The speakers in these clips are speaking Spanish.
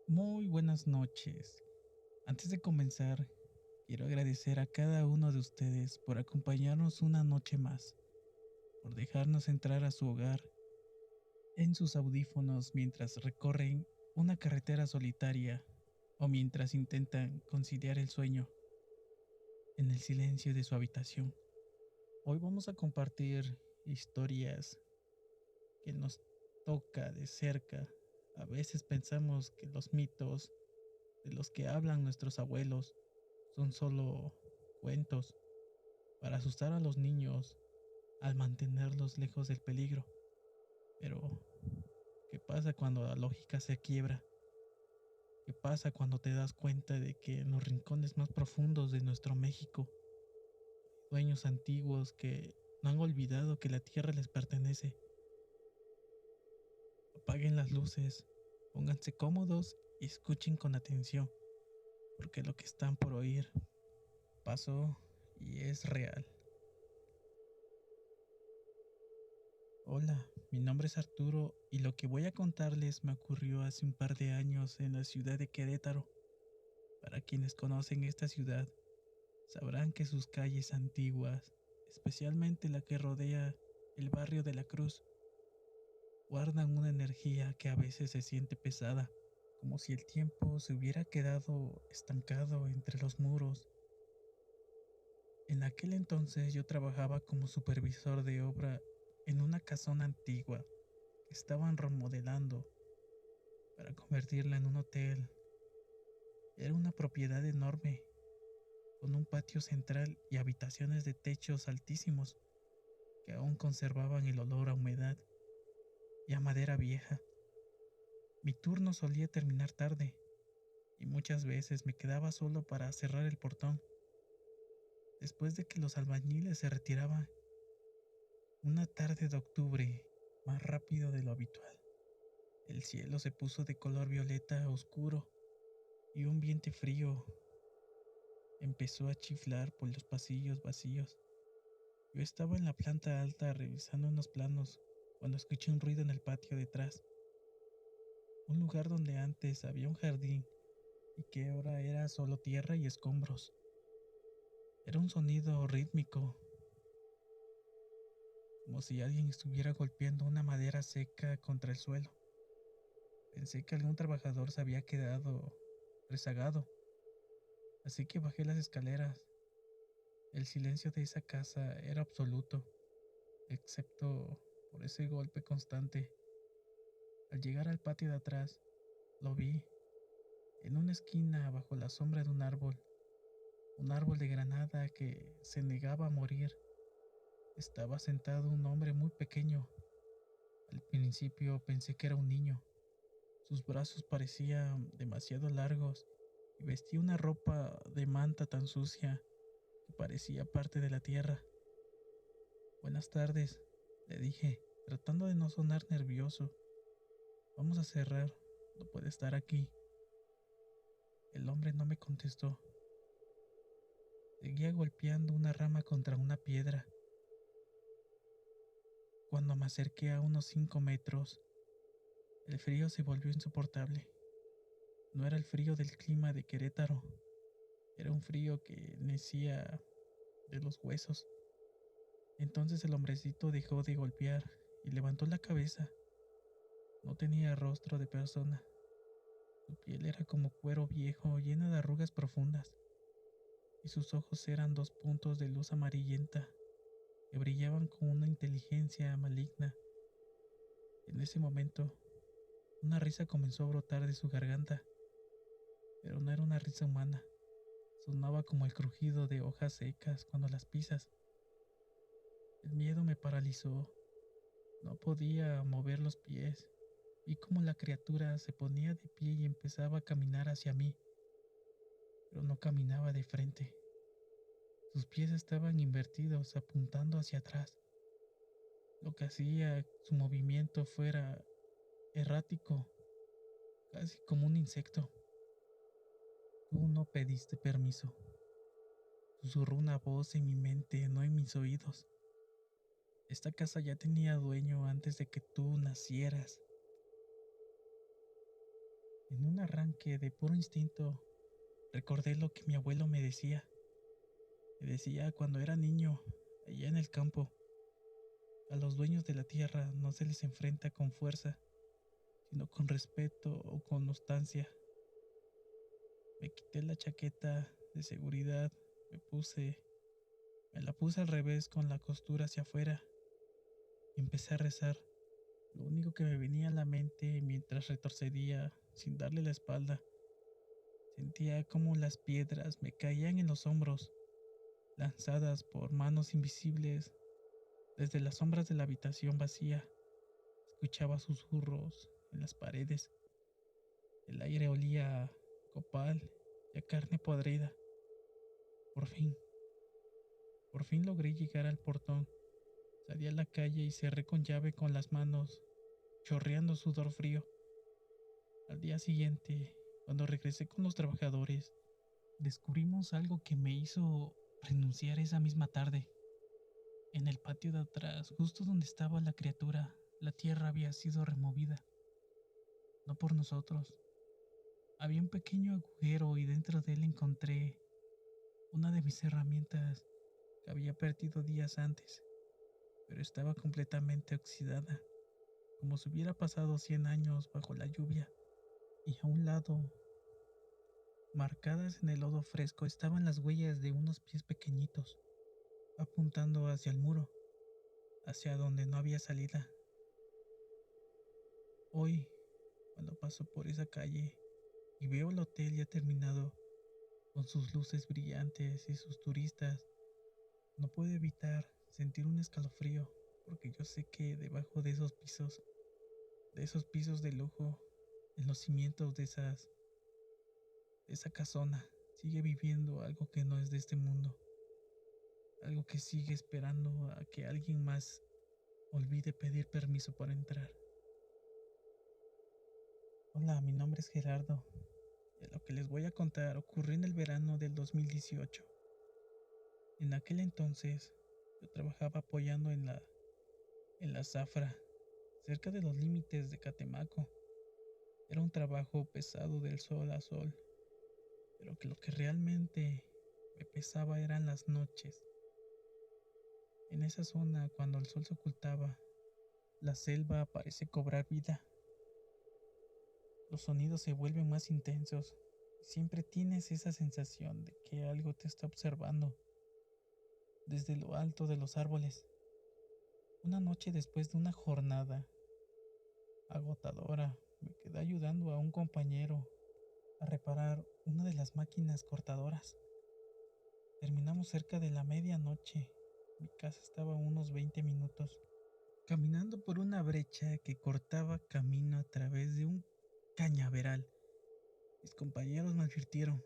Muy buenas noches. Antes de comenzar, quiero agradecer a cada uno de ustedes por acompañarnos una noche más, por dejarnos entrar a su hogar en sus audífonos mientras recorren una carretera solitaria o mientras intentan conciliar el sueño en el silencio de su habitación. Hoy vamos a compartir historias que nos toca de cerca. A veces pensamos que los mitos de los que hablan nuestros abuelos son solo cuentos para asustar a los niños al mantenerlos lejos del peligro. Pero, ¿qué pasa cuando la lógica se quiebra? ¿Qué pasa cuando te das cuenta de que en los rincones más profundos de nuestro México, dueños antiguos que no han olvidado que la tierra les pertenece? Apaguen las luces, pónganse cómodos y escuchen con atención, porque lo que están por oír pasó y es real. Hola, mi nombre es Arturo y lo que voy a contarles me ocurrió hace un par de años en la ciudad de Querétaro. Para quienes conocen esta ciudad, sabrán que sus calles antiguas, especialmente la que rodea el barrio de la Cruz, guardan una energía que a veces se siente pesada, como si el tiempo se hubiera quedado estancado entre los muros. En aquel entonces yo trabajaba como supervisor de obra en una casona antigua que estaban remodelando para convertirla en un hotel. Era una propiedad enorme, con un patio central y habitaciones de techos altísimos que aún conservaban el olor a humedad y a madera vieja. Mi turno solía terminar tarde y muchas veces me quedaba solo para cerrar el portón. Después de que los albañiles se retiraban, una tarde de octubre, más rápido de lo habitual, el cielo se puso de color violeta oscuro y un viento frío empezó a chiflar por los pasillos vacíos. Yo estaba en la planta alta revisando unos planos cuando escuché un ruido en el patio detrás, un lugar donde antes había un jardín y que ahora era solo tierra y escombros. Era un sonido rítmico, como si alguien estuviera golpeando una madera seca contra el suelo. Pensé que algún trabajador se había quedado rezagado, así que bajé las escaleras. El silencio de esa casa era absoluto, excepto por ese golpe constante. Al llegar al patio de atrás, lo vi en una esquina bajo la sombra de un árbol de granada que se negaba a morir. Estaba sentado un hombre muy pequeño. Al principio pensé que era un niño. Sus brazos parecían demasiado largos y vestía una ropa de manta tan sucia que parecía parte de la tierra. Buenas tardes, le dije, tratando de no sonar nervioso. Vamos a cerrar, no puede estar aquí. El hombre no me contestó. Seguía golpeando una rama contra una piedra. Cuando me acerqué a unos 5 metros, el frío se volvió insoportable. No era el frío del clima de Querétaro, era un frío que nacía de los huesos. Entonces el hombrecito dejó de golpear y levantó la cabeza. No tenía rostro de persona. Su piel era como cuero viejo llena de arrugas profundas, y sus ojos eran dos puntos de luz amarillenta que brillaban con una inteligencia maligna. En ese momento, una risa comenzó a brotar de su garganta, pero no era una risa humana. Sonaba como el crujido de hojas secas cuando las pisas. El miedo me paralizó. No podía mover los pies. Vi cómo la criatura se ponía de pie y empezaba a caminar hacia mí, pero no caminaba de frente. Sus pies estaban invertidos, apuntando hacia atrás, lo que hacía su movimiento fuera errático, casi como un insecto. Tú no pediste permiso, susurró una voz en mi mente, no en mis oídos. Esta casa ya tenía dueño antes de que tú nacieras. En un arranque de puro instinto, recordé lo que mi abuelo me decía. Me decía cuando era niño, allá en el campo, a los dueños de la tierra no se les enfrenta con fuerza, sino con respeto o con nostalgia. Me quité la chaqueta de seguridad, me puse, me la puse al revés con la costura hacia afuera y empecé a rezar. Lo único que me venía a la mente mientras retrocedía sin darle la espalda, sentía como las piedras me caían en los hombros, lanzadas por manos invisibles desde las sombras de la habitación vacía. Escuchaba susurros en las paredes. El aire olía a copal y a carne podrida. Por fin, por fin logré llegar al portón. Salí a la calle y cerré con llave con las manos, chorreando sudor frío. Al día siguiente, cuando regresé con los trabajadores, descubrimos algo que me hizo renunciar esa misma tarde. En el patio de atrás, justo donde estaba la criatura, la tierra había sido removida. No por nosotros. Había un pequeño agujero y dentro de él encontré una de mis herramientas que había perdido días antes, pero estaba completamente oxidada, como si hubiera pasado 100 años bajo la lluvia. Y a un lado, marcadas en el lodo fresco, estaban las huellas de unos pies pequeñitos, apuntando hacia el muro, hacia donde no había salida. Hoy, cuando paso por esa calle y veo el hotel ya terminado, con sus luces brillantes y sus turistas, no puedo evitar sentir un escalofrío, porque yo sé que debajo de esos pisos de lujo, en los cimientos de esa casona, sigue viviendo algo que no es de este mundo, algo que sigue esperando a que alguien más olvide pedir permiso para entrar. Hola, mi nombre es Gerardo, y lo que les voy a contar ocurrió en el verano del 2018. En aquel entonces, yo trabajaba apoyando en la zafra, cerca de los límites de Catemaco. Era un trabajo pesado del sol a sol, pero que lo que realmente me pesaba eran las noches. En esa zona, cuando el sol se ocultaba, la selva parece cobrar vida. Los sonidos se vuelven más intensos y siempre tienes esa sensación de que algo te está observando desde lo alto de los árboles. Una noche después de una jornada agotadora, me quedé ayudando a un compañero a reparar una de las máquinas cortadoras. Terminamos cerca de la medianoche. Mi casa estaba a unos 20 minutos, caminando por una brecha que cortaba camino a través de un cañaveral. Mis compañeros me advirtieron: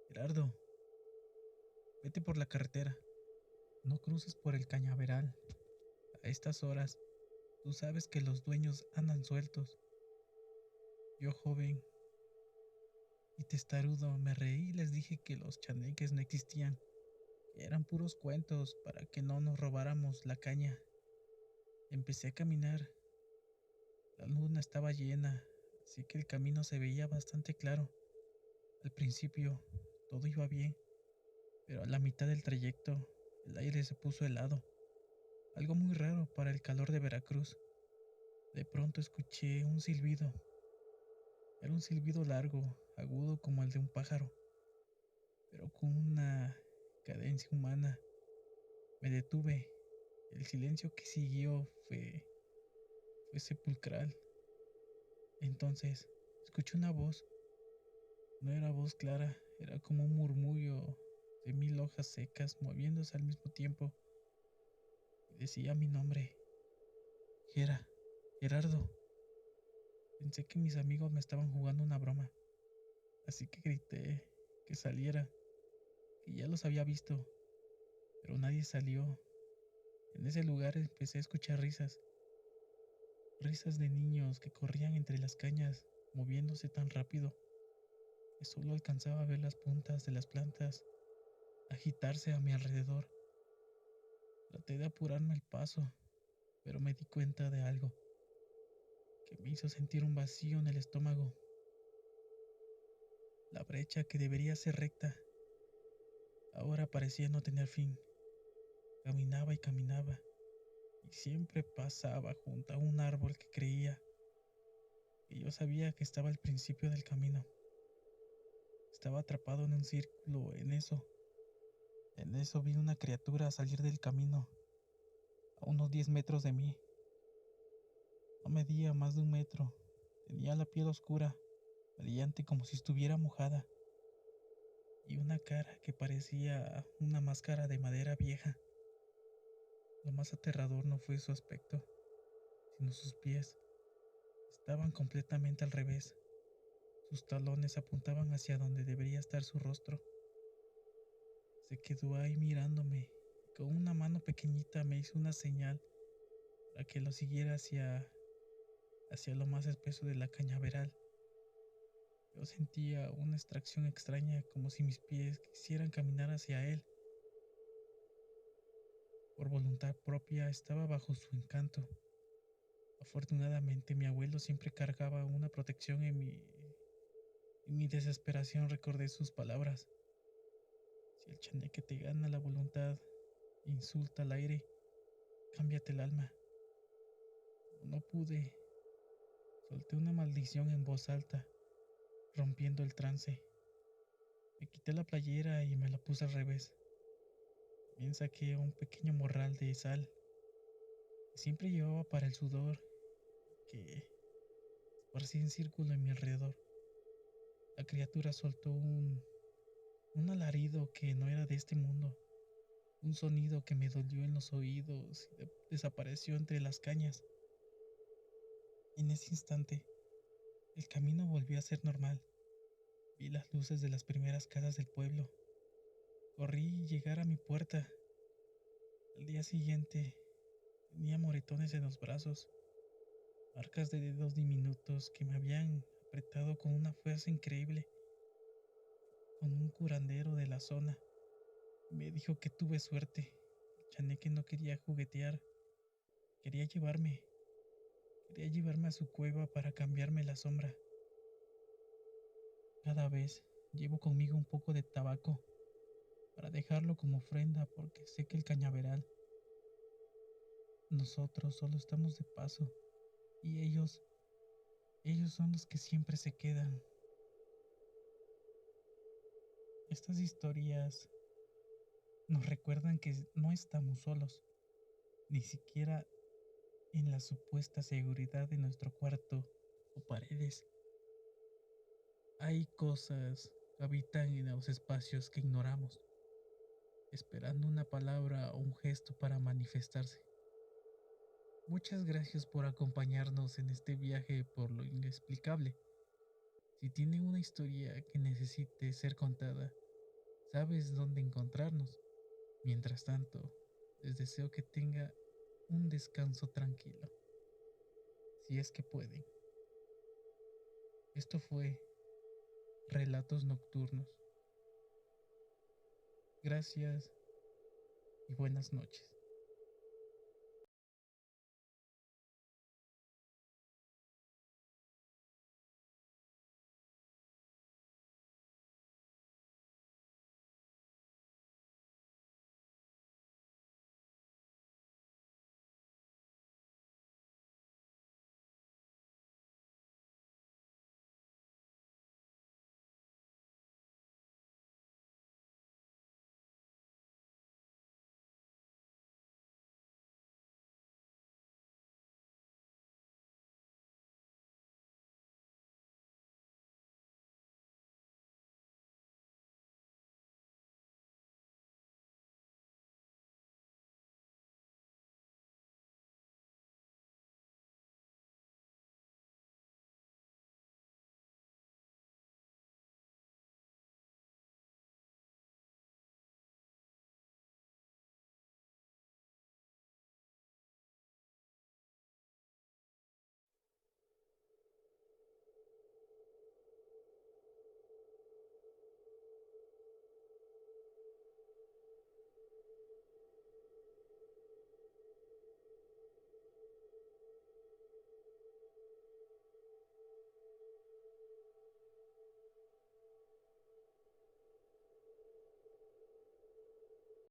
Gerardo, vete por la carretera, no cruces por el cañaveral. A estas horas, tú sabes que los dueños andan sueltos. Yo, joven y testarudo, me reí y les dije que los chaneques no existían, que eran puros cuentos para que no nos robáramos la caña. Empecé a caminar. La luna estaba llena, así que el camino se veía bastante claro. Al principio todo iba bien, pero a la mitad del trayecto el aire se puso helado, algo muy raro para el calor de Veracruz. De pronto escuché un silbido. Era un silbido largo, agudo como el de un pájaro, pero con una cadencia humana. Me detuve. El silencio que siguió fue sepulcral. Entonces escuché una voz. No era voz clara, era como un murmullo de 1000 hojas secas moviéndose al mismo tiempo. Y decía mi nombre: Gerardo. Pensé que mis amigos me estaban jugando una broma, así que grité que saliera, que ya los había visto, pero nadie salió. En ese lugar empecé a escuchar risas, risas de niños que corrían entre las cañas, moviéndose tan rápido que solo alcanzaba a ver las puntas de las plantas agitarse a mi alrededor. Traté de apurarme el paso, pero me di cuenta de algo que me hizo sentir un vacío en el estómago. La brecha que debería ser recta ahora parecía no tener fin. Caminaba y caminaba, y siempre pasaba junto a un árbol que creía que yo sabía que estaba al principio del camino. Estaba atrapado en un círculo. En eso vi una criatura salir del camino, a unos 10 metros de mí. No medía más de 1 metro. Tenía la piel oscura, brillante como si estuviera mojada, y una cara que parecía una máscara de madera vieja. Lo más aterrador no fue su aspecto, sino sus pies. Estaban completamente al revés. Sus talones apuntaban hacia donde debería estar su rostro. Se quedó ahí mirándome, y con una mano pequeñita me hizo una señal para que lo siguiera hacia lo más espeso de la cañaveral. Yo sentía una extracción extraña, como si mis pies quisieran caminar hacia él. Por voluntad propia estaba bajo su encanto. Afortunadamente mi abuelo siempre cargaba una protección en mi desesperación recordé sus palabras. Si el chaneque te gana la voluntad, insulta al aire, cámbiate el alma. No pude. Solté una maldición en voz alta, rompiendo el trance. Me quité la playera y me la puse al revés. También saqué un pequeño morral de sal que siempre llevaba para el sudor, que esparcí en círculo en mi alrededor. La criatura soltó un alarido que no era de este mundo, un sonido que me dolió en los oídos y desapareció entre las cañas. En ese instante, el camino volvió a ser normal. Vi las luces de las primeras casas del pueblo. Corrí y llegar a mi puerta. Al día siguiente, tenía moretones en los brazos, marcas de dedos diminutos que me habían apretado con una fuerza increíble. Con un curandero de la zona me dijo que tuve suerte. El chaneque no quería juguetear, quería llevarme. Quería llevarme a su cueva para cambiarme la sombra. Cada vez llevo conmigo un poco de tabaco para dejarlo como ofrenda porque sé que el cañaveral, nosotros solo estamos de paso y ellos son los que siempre se quedan. Estas historias nos recuerdan que no estamos solos, ni siquiera en la supuesta seguridad de nuestro cuarto o paredes. Hay cosas que habitan en los espacios que ignoramos, esperando una palabra o un gesto para manifestarse. Muchas gracias por acompañarnos en este viaje por lo inexplicable. Si tienen una historia que necesite ser contada, sabes dónde encontrarnos. Mientras tanto, les deseo que tenga un descanso tranquilo, si es que pueden. Esto fue Relatos Nocturnos. Gracias y buenas noches.